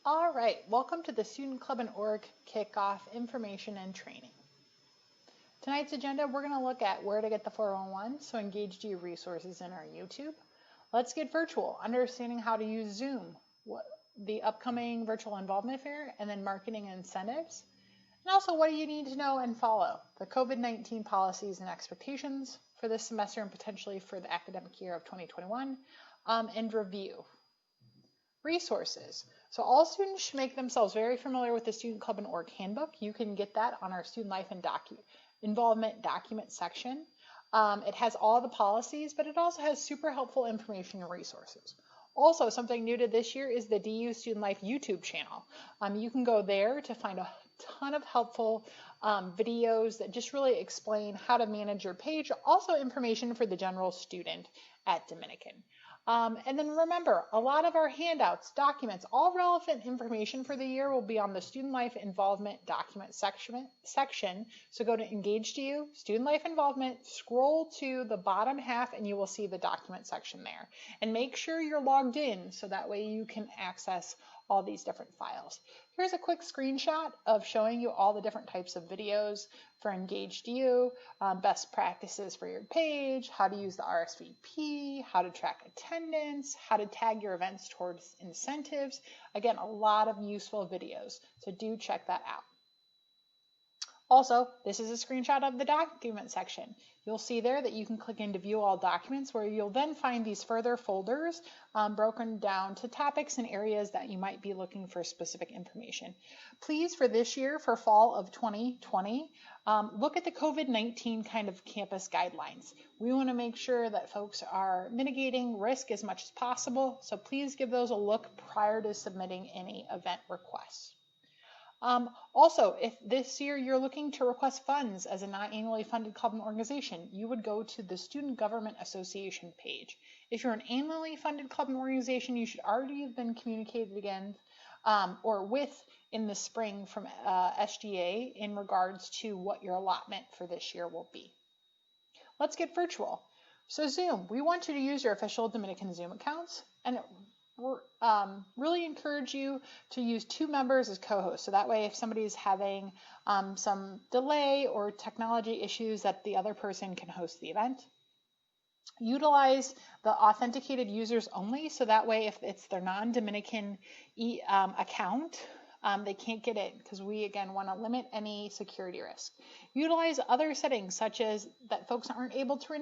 All right, welcome to the Student Club and Org Kickoff Information and Training. Tonight's agenda, we're going to look at where to get the 411, so EngageDU resources in our YouTube. Let's get virtual, understanding how to use Zoom, the upcoming virtual involvement fair, and then marketing incentives. And also, what do you need to know and follow? The COVID-19 policies and expectations for this semester and potentially for the academic year of 2021, and review. Resources. So all students should make themselves very familiar with the Student Club and Org Handbook. You can get that on our Student Life and Involvement document section. It has all the policies, but it also has super helpful information and resources. Also, something new to this year is the DU Student Life YouTube channel. You can go there to find a ton of helpful videos that just really explain how to manage your page, also information for the general student at Dominican. And then remember, a lot of our handouts, documents, all relevant information for the year will be on the Student Life Involvement document section. So go to EngageDU, Student Life Involvement, scroll to the bottom half, and you will see the document section there. And make sure you're logged in so that way you can access all these different files. Here's a quick screenshot of showing you all the different types of videos for EngageDU, best practices for your page, how to use the RSVP, how to track attendance, how to tag your events towards incentives. Again, a lot of useful videos, so do check that out. Also, this is a screenshot of the document section. You'll see there that you can click into view all documents where you'll then find these further folders broken down to topics and areas that you might be looking for specific information. Please, for this year, for fall of 2020, look at the COVID-19 kind of campus guidelines. We want to make sure that folks are mitigating risk as much as possible, so please give those a look prior to submitting any event requests. Also, if this year you're looking to request funds as a non-annually funded club and organization, you would go to the Student Government Association page. If you're an annually funded club and organization, you should already have been communicated again or with in the spring from SGA in regards to what your allotment for this year will be. Let's get virtual. So Zoom, we want you to use your official Dominican Zoom accounts, and really encourage you to use 2 members as co-hosts. So that way, if somebody's having some delay or technology issues, that the other person can host the event. Utilize the authenticated users only. So that way, if it's their non-Dominican account, they can't get in because we, again, want to limit any security risk. Utilize other settings such as that folks aren't able to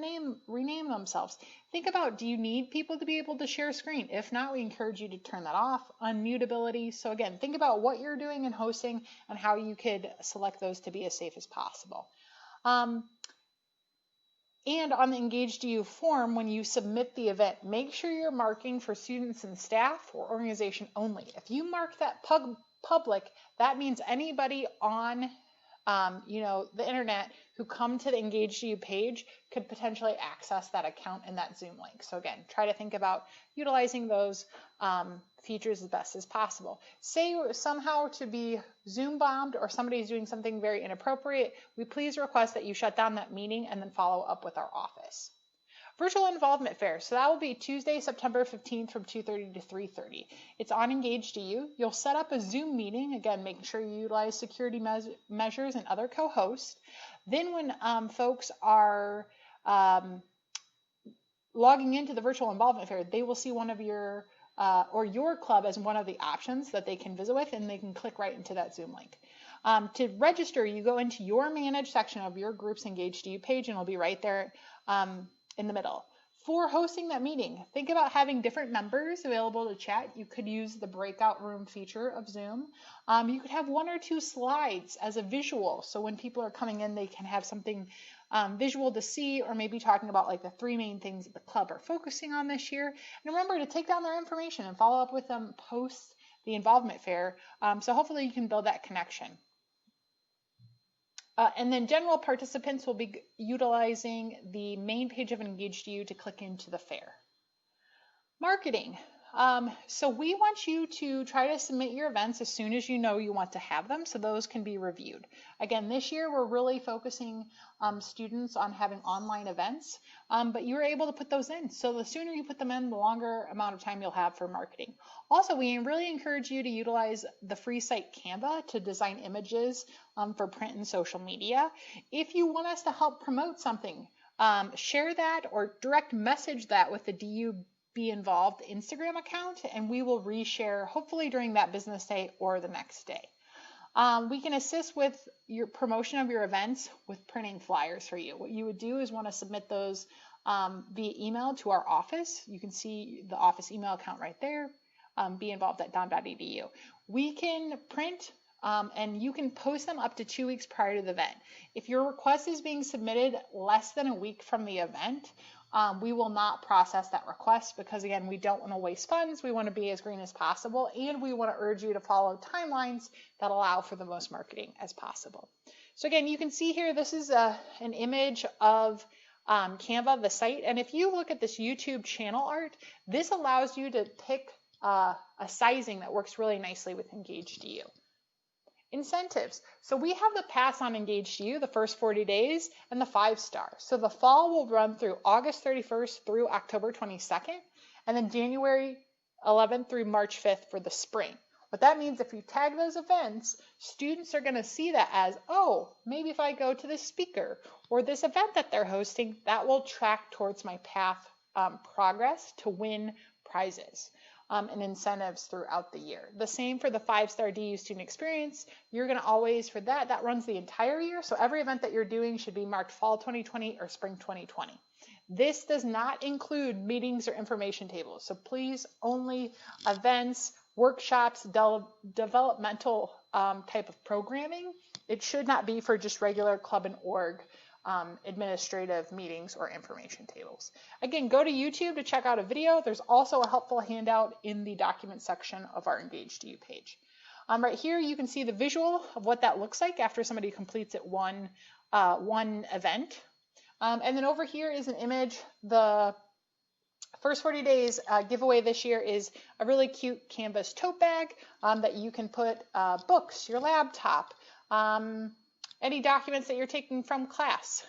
rename themselves. Think about, do you need people to be able to share screen? If not, we encourage you to turn that off. Unmutability. So again, think about what you're doing in hosting and how you could select those to be as safe as possible. And on the EngageDU form, when you submit the event, make sure you're marking for students and staff or organization only. If you mark that public, that means anybody on the internet who come to the EngageDU page could potentially access that account and that Zoom link. So again, try to think about utilizing those features as best as possible. Say somehow to be Zoom bombed or somebody's doing something very inappropriate, we please request that you shut down that meeting and then follow up with our office. Virtual Involvement Fair. So that will be Tuesday, September 15th from 2:30 to 3:30. It's on EngageDU. You'll set up a Zoom meeting, again, making sure you utilize security measures and other co-hosts. Then when folks are logging into the Virtual Involvement Fair, they will see one of your club as one of the options that they can visit with, and they can click right into that Zoom link. To register, you go into your Manage section of your group's EngageDU page, and it'll be right there in the middle. For hosting that meeting, think about having different members available to chat. You could use the breakout room feature of Zoom. You could have 1 or 2 slides as a visual. So when people are coming in, they can have something visual to see, or maybe talking about like the 3 main things that the club are focusing on this year. And remember to take down their information and follow up with them post the involvement fair. So hopefully you can build that connection. And then general participants will be utilizing the main page of EngageDU to click into the fair. Marketing. So we want you to try to submit your events as soon as you know you want to have them, so those can be reviewed. Again, this year we're really focusing students on having online events, but you were able to put those in. So the sooner you put them in, the longer amount of time you'll have for marketing. Also, we really encourage you to utilize the free site Canva to design images for print and social media. If you want us to help promote something, share that or direct message that with the DU Be Involved Instagram account, and we will reshare hopefully during that business day or the next day. We can assist with your promotion of your events with printing flyers for you. What you would do is want to submit those via email to our office. You can see the office email account right there, beinvolved@dom.edu. We can print and you can post them up to 2 weeks prior to the event. If your request is being submitted less than a week from the event, we will not process that request because, again, we don't want to waste funds. We want to be as green as possible, and we want to urge you to follow timelines that allow for the most marketing as possible. So again, you can see here, this is an image of Canva, the site. And if you look at this YouTube channel art, this allows you to pick a sizing that works really nicely with EngageDU. Incentives. So we have the pass on EngageDU, the first 40 days, and the 5-star. So the fall will run through August 31st through October 22nd, and then January 11th through March 5th for the spring. What that means, if you tag those events, students are going to see that as, oh, maybe if I go to this speaker or this event that they're hosting, that will track towards my path progress to win prizes. And incentives throughout the year. The same for the 5-star DU student experience. You're going to always, for that runs the entire year. So every event that you're doing should be marked fall 2020 or spring 2020. This does not include meetings or information tables. So please, only events, workshops, developmental type of programming. It should not be for just regular club and org administrative meetings or information tables. Again, go to YouTube to check out a video. There's also a helpful handout in the document section of our EngageDU page. Right here, you can see the visual of what that looks like after somebody completes it one event. And then over here is an image. The first 40 days giveaway this year is a really cute canvas tote bag that you can put books, your laptop, any documents that you're taking from class.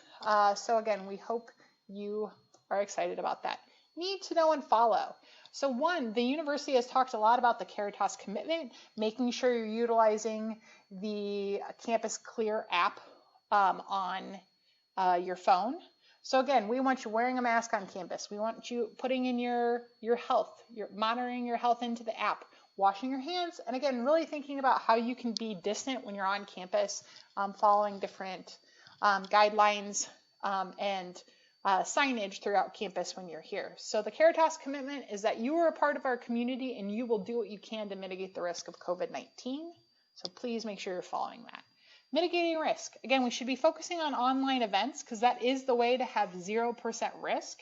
So again, we hope you are excited about that. Need to know and follow. So one, the university has talked a lot about the Caritas commitment, making sure you're utilizing the Campus Clear app on your phone. So again, we want you wearing a mask on campus. We want you putting in your health, you're monitoring your health into the app, washing your hands, and again, really thinking about how you can be distant when you're on campus, following different guidelines and signage throughout campus when you're here. So the Caritas commitment is that you are a part of our community and you will do what you can to mitigate the risk of COVID-19. So please make sure you're following that. Mitigating risk. Again, we should be focusing on online events because that is the way to have 0% risk.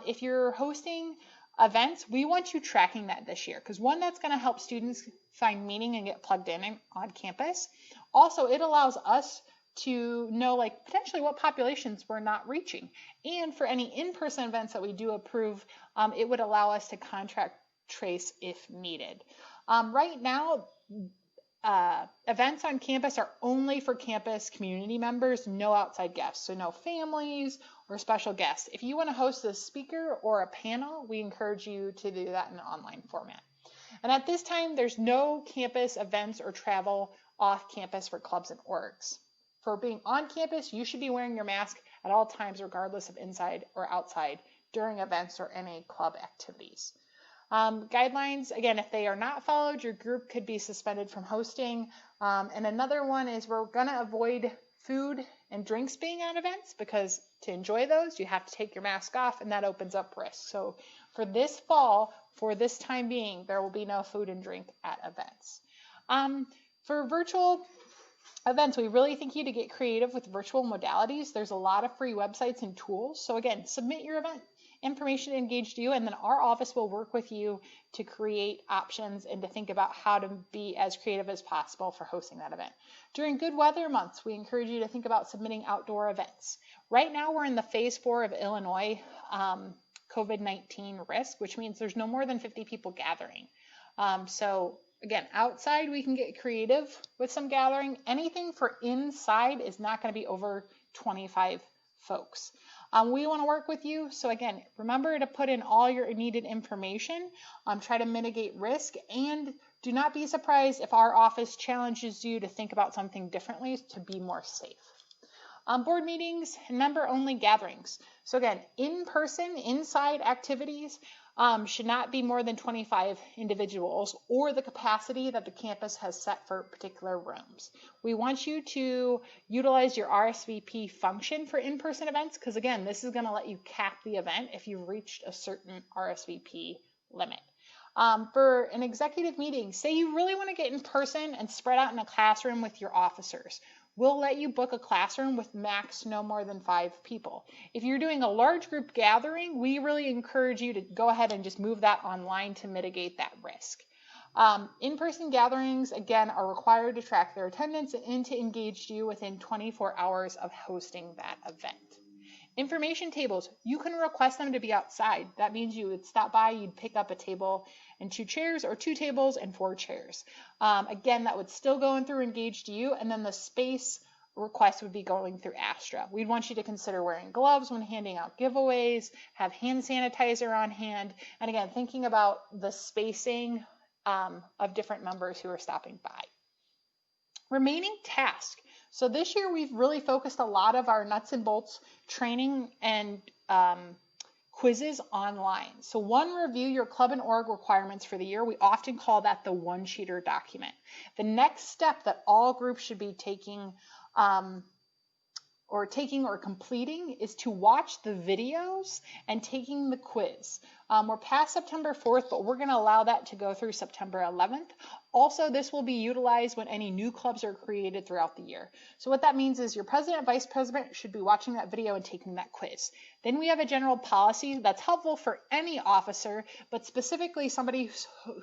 If you're hosting events, we want you tracking that this year because one, that's going to help students find meaning and get plugged in on campus. Also, it allows us to know potentially what populations we're not reaching. And for any in-person events that we do approve, it would allow us to contract trace if needed. Right now, events on campus are only for campus community members, no outside guests, so no families or special guests. If you want to host a speaker or a panel, we encourage you to do that in an online format. And at this time, there's no campus events or travel off campus for clubs and orgs. For being on campus, you should be wearing your mask at all times, regardless of inside or outside during events or any club activities. Guidelines, again, if they are not followed, your group could be suspended from hosting. And another one is we're going to avoid food and drinks being at events because to enjoy those, you have to take your mask off and that opens up risk. So for this fall, for this time being, there will be no food and drink at events. For virtual events, we really think you to get creative with virtual modalities. There's a lot of free websites and tools. So again, submit your event information to EngageDU, and then our office will work with you to create options and to think about how to be as creative as possible for hosting that event. During good weather months, we encourage you to think about submitting outdoor events. Right now, we're in the phase 4 of Illinois COVID-19 risk, which means there's no more than 50 people gathering. So again, outside we can get creative with some gathering. Anything for inside is not going to be over 25 folks. We want to work with you. So again, remember to put in all your needed information, try to mitigate risk, and do not be surprised if our office challenges you to think about something differently to be more safe. Board meetings and member-only gatherings. So again, in-person, inside activities should not be more than 25 individuals or the capacity that the campus has set for particular rooms. We want you to utilize your RSVP function for in-person events because again, this is going to let you cap the event if you've reached a certain RSVP limit. For an executive meeting, say you really want to get in person and spread out in a classroom with your officers. We'll let you book a classroom with max no more than 5 people. If you're doing a large group gathering, we really encourage you to go ahead and just move that online to mitigate that risk. In-person gatherings, again, are required to track their attendance and to engage you within 24 hours of hosting that event. Information tables, you can request them to be outside. That means you would stop by, you'd pick up a table and 2 chairs, or 2 tables and 4 chairs. Again, that would still go in through Engage You, and then the space request would be going through Astra. We'd want you to consider wearing gloves when handing out giveaways, have hand sanitizer on hand, and again, thinking about the spacing of different members who are stopping by. Remaining tasks. So this year we've really focused a lot of our nuts and bolts training and quizzes online. So 1, review your club and org requirements for the year. We often call that the one-sheeter document. The next step that all groups should be taking or completing is to watch the videos and taking the quiz. We're past September 4th, but we're going to allow that to go through September 11th. Also, this will be utilized when any new clubs are created throughout the year. So what that means is your president and vice president should be watching that video and taking that quiz. Then we have a general policy that's helpful for any officer, but specifically somebody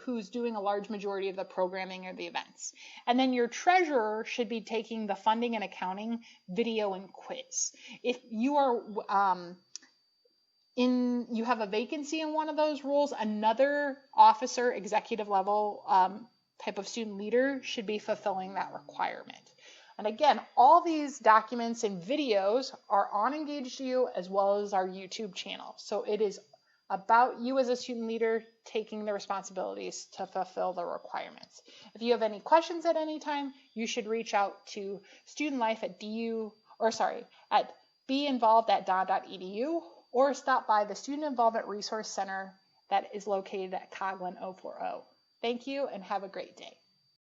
who's doing a large majority of the programming or the events. And then your treasurer should be taking the funding and accounting video and quiz. If you are you have a vacancy in one of those roles, another officer, executive level type of student leader should be fulfilling that requirement. And again, all these documents and videos are on EngageU as well as our YouTube channel. So it is about you as a student leader taking the responsibilities to fulfill the requirements. If you have any questions at any time, you should reach out to student life at beinvolved@don.edu or stop by the Student Involvement Resource Center that is located at Coghlan 040. Thank you and have a great day.